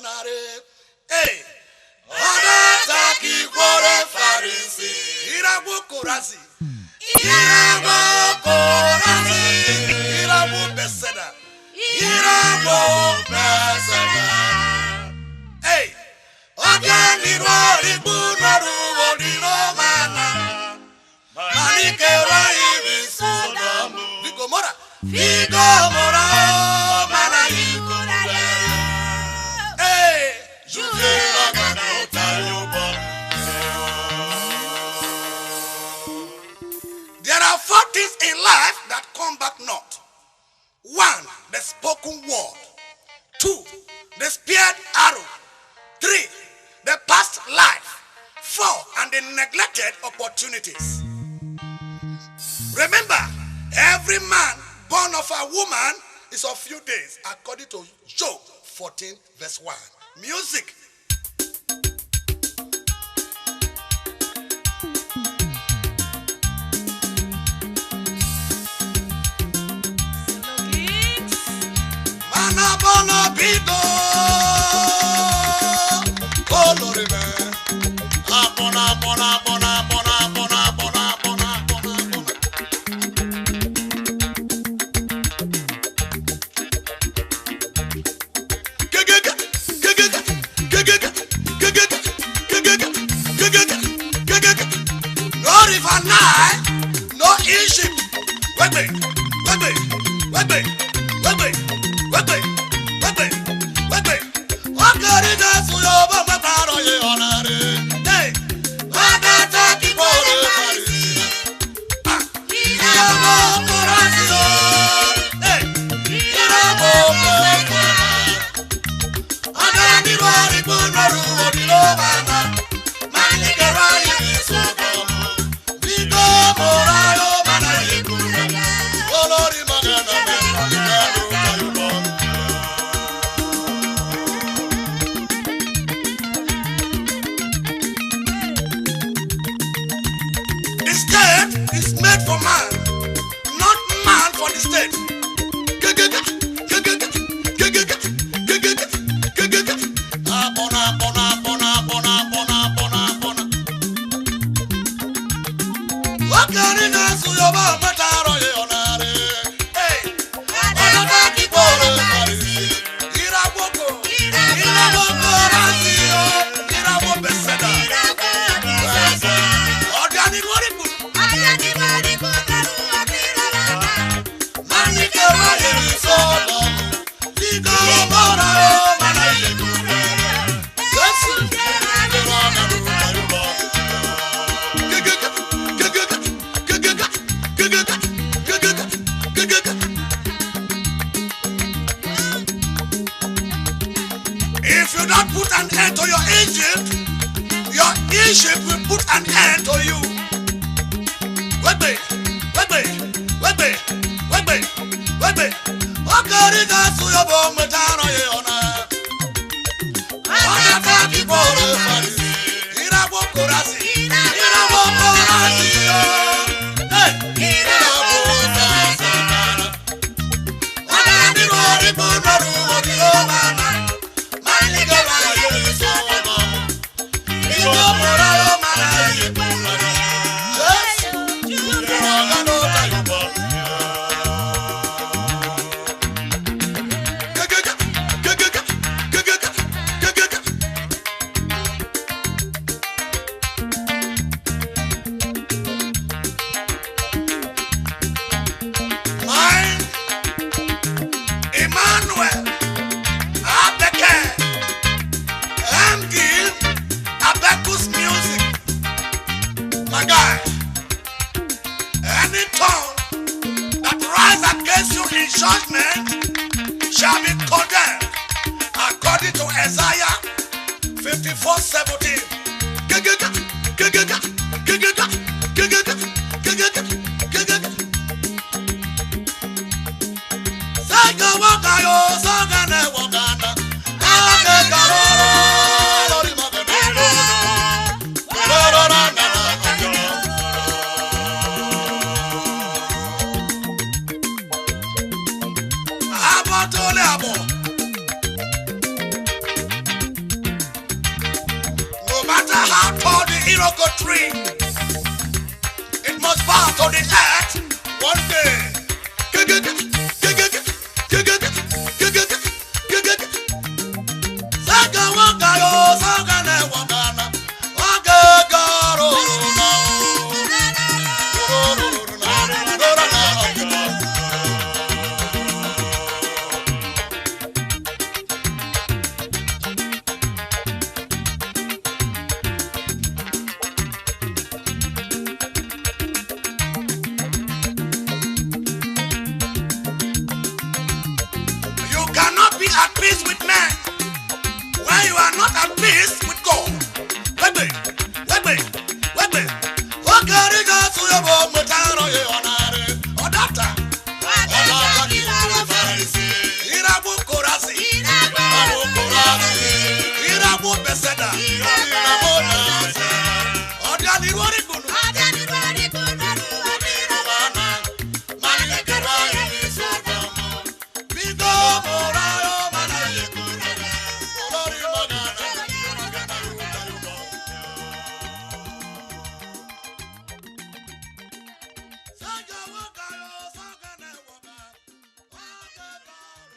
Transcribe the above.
onare. Hey, Onataki Kore Farisi. Irabu Korasi. Irabu Korasi. Irabu Beseda. Irabu Beseda. Hey, Ogani Rori Bunaru Odino Mana. Manike Rai Visodamu. Vigomora. Vigomora. Mana Yikuraya. Hey, Juve Agana Otayobo. There are 4 things in life that come back not. 1, the spoken word. 2, the speared arrow. 3, the past life. 4, and the neglected opportunities. Remember, every man born of a woman is of few days, according to Job 14, verse 1. Music. Mana bono bido, colorime. Abona, bona, bona, bona, bona, bona, bona, bona, bona. No river Nile, no Egypt. Wait. What God is that for your mother? Hey, what that talking for the Pharisee? Hey, the state is made for man, not man for the state. If you don't put an end to your Egypt will put an end to you. Wait. What God is that to your bone, but I know you on my guy, any tongue that rise against you in judgment shall be condemned, according to Isaiah 54:17. out of the iroko tree, it must bow to the earth one day. Saga wanga yo, saga ne wangana, wanga garo. You cannot be at peace with men when you are not at peace with God. Let me. What can you go to your home with or data? Irabu Korasi, Irabu Beseda, Odiani Warikunu, Bigo Morayo Manayekura, Lori Magana, Saga Wakayo, Saga Newaga, Waka Garo.